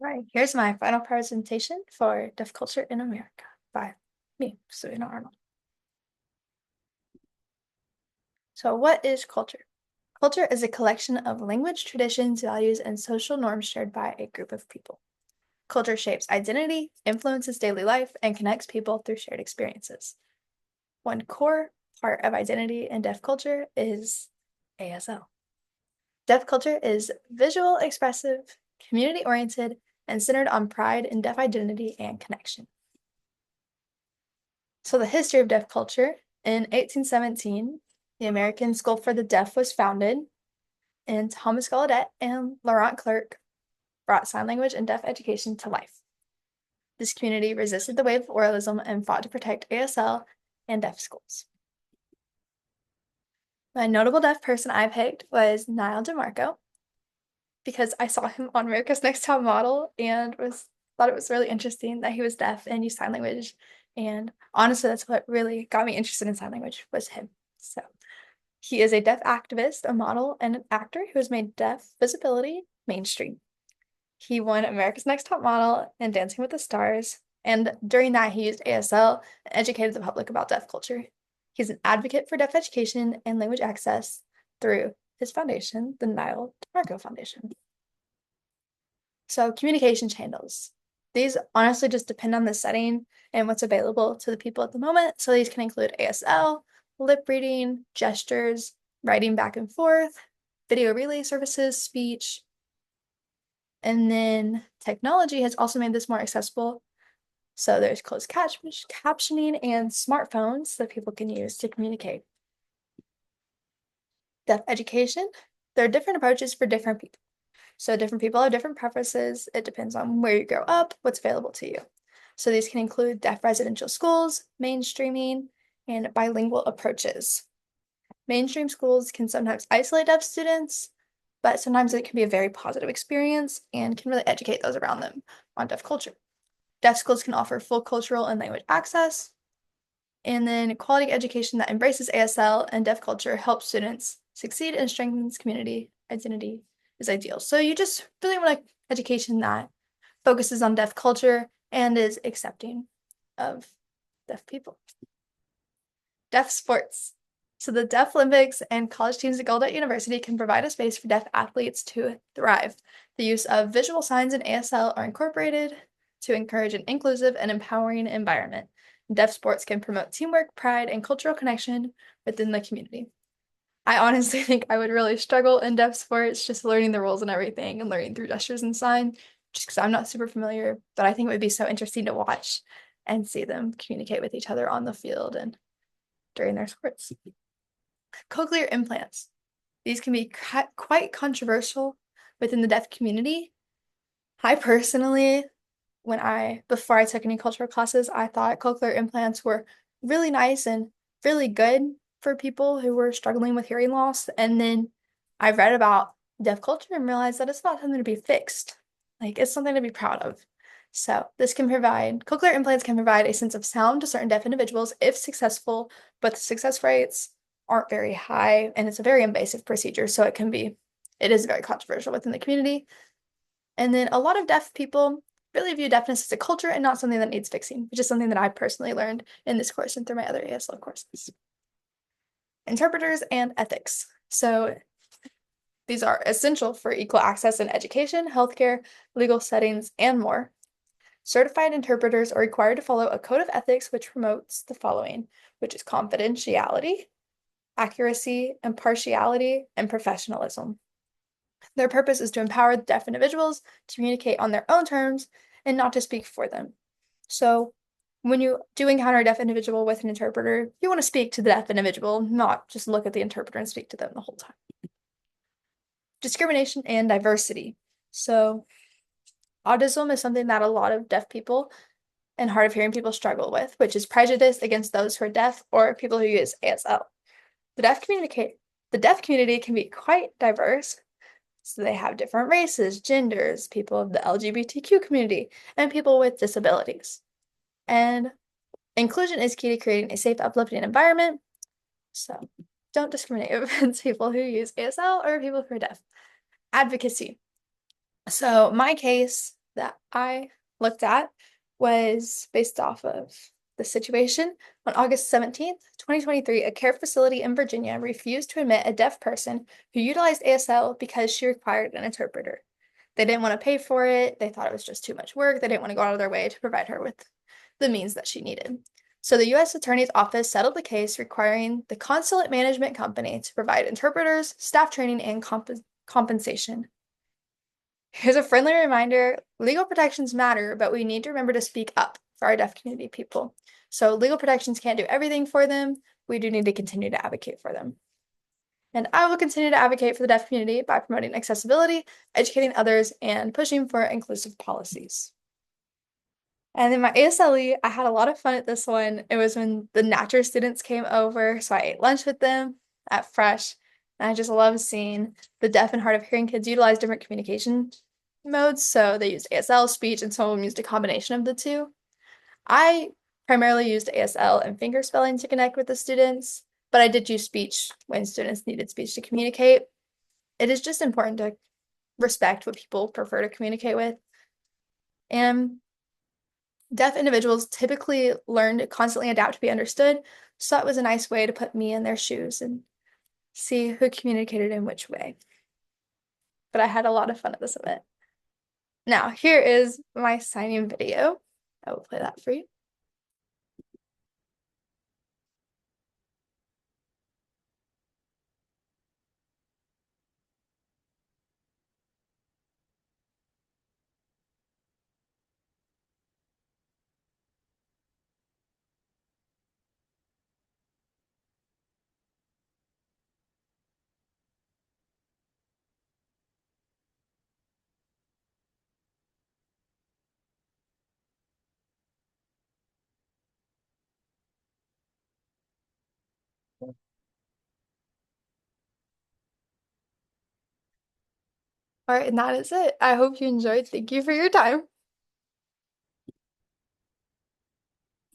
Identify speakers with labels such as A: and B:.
A: Right, here's my final presentation for Deaf Culture in America by me, Serena Arnold. So, what is culture? Culture is a collection of language, traditions, values, and social norms shared by a group of people. Culture shapes identity, influences daily life, and connects people through shared experiences. One core part of identity in deaf culture is ASL. Deaf culture is visual, expressive, community oriented, and centered on pride in deaf identity and connection. So, the history of deaf culture in 1817, the American School for the Deaf was founded, and Thomas Gallaudet and Laurent Clerc brought sign language and deaf education to life. This community resisted the wave of oralism and fought to protect ASL and deaf schools. My notable deaf person I picked was Niall DeMarco because I saw him on America's Next Top Model and thought it was really interesting that he was deaf and used sign language. And honestly, that's what really got me interested in sign language was him. So he is a deaf activist, a model, and an actor who has made deaf visibility mainstream. He won America's Next Top Model and Dancing with the Stars, and during that, he used ASL and educated the public about deaf culture. He's an advocate for deaf education and language access through his foundation, the Niall DeMarco Foundation. So, communication channels. These honestly just depend on the setting and what's available to the people at the moment. So, these can include ASL, lip reading, gestures, writing back and forth, video relay services, speech. And then technology has also made this more accessible. So there's closed captioning and smartphones that people can use to communicate. Deaf education, there are different approaches for different people. So different people have different preferences. It depends on where you grow up, what's available to you. So these can include deaf residential schools, mainstreaming, and bilingual approaches. Mainstream schools can sometimes isolate deaf students, but sometimes it can be a very positive experience and can really educate those around them on deaf culture. Deaf schools can offer full cultural and language access. And then quality education that embraces ASL and deaf culture helps students succeed and strengthens community identity is ideal. So you just really want an education that focuses on deaf culture and is accepting of deaf people. Deaf sports. So the Deaf Olympics and college teams at Gallaudet University can provide a space for deaf athletes to thrive. The use of visual signs in ASL are incorporated to encourage an inclusive and empowering environment. Deaf sports can promote teamwork, pride, and cultural connection within the community. I honestly think I would really struggle in deaf sports, just learning the rules and everything and learning through gestures and sign, just because I'm not super familiar. But I think it would be so interesting to watch and see them communicate with each other on the field and during their sports. Cochlear implants. These can be quite controversial within the deaf community. I personally, before I took any cultural classes, I thought cochlear implants were really nice and really good for people who were struggling with hearing loss. And then I read about deaf culture and realized that it's not something to be fixed. Like, it's something to be proud of. So cochlear implants can provide a sense of sound to certain deaf individuals if successful, but the success rates aren't very high, and it's a very invasive procedure, so it is very controversial within the community. And then a lot of deaf people really view deafness as a culture and not something that needs fixing, which is something that I personally learned in this course and through my other ASL courses. Interpreters and ethics. So these are essential for equal access in education, healthcare, legal settings, and more. Certified interpreters are required to follow a code of ethics which promotes the following, which is confidentiality, accuracy, impartiality, and professionalism. Their purpose is to empower deaf individuals to communicate on their own terms and not to speak for them. So when you do encounter a deaf individual with an interpreter, you want to speak to the deaf individual, not just look at the interpreter and speak to them the whole time. Discrimination and diversity. So autism is something that a lot of deaf people and hard of hearing people struggle with, which is prejudice against those who are deaf or people who use ASL. The deaf community can be quite diverse. So they have different races, genders, people of the LGBTQ community, and people with disabilities. And inclusion is key to creating a safe, uplifting environment. So don't discriminate against people who use ASL or people who are deaf. Advocacy. So my case, that I looked at was based off of the situation. On August 17th, 2023, a care facility in Virginia refused to admit a deaf person who utilized ASL because she required an interpreter. They didn't want to pay for it. They thought it was just too much work. They didn't want to go out of their way to provide her with the means that she needed. So the U.S. Attorney's Office settled the case, requiring the Consulate Management Company to provide interpreters, staff training, and compensation. Here's a friendly reminder, legal protections matter, but we need to remember to speak up for our deaf community people. So legal protections can't do everything for them. We do need to continue to advocate for them. And I will continue to advocate for the deaf community by promoting accessibility, educating others, and pushing for inclusive policies. And then my ASLE, I had a lot of fun at this one. It was when the Natcher students came over, so I ate lunch with them at Fresh. And I just love seeing the deaf and hard of hearing kids utilize different communication modes. So they used ASL, speech, and some of them used a combination of the two. I primarily used ASL and finger spelling to connect with the students, but I did use speech when students needed speech to communicate. It is just important to respect what people prefer to communicate with. And deaf individuals typically learn to constantly adapt to be understood, so that was a nice way to put me in their shoes and see who communicated in which way. But I had a lot of fun at this event. Now, here is my signing video. I will play that for you. All right, and that is it. I hope you enjoyed. Thank you for your time.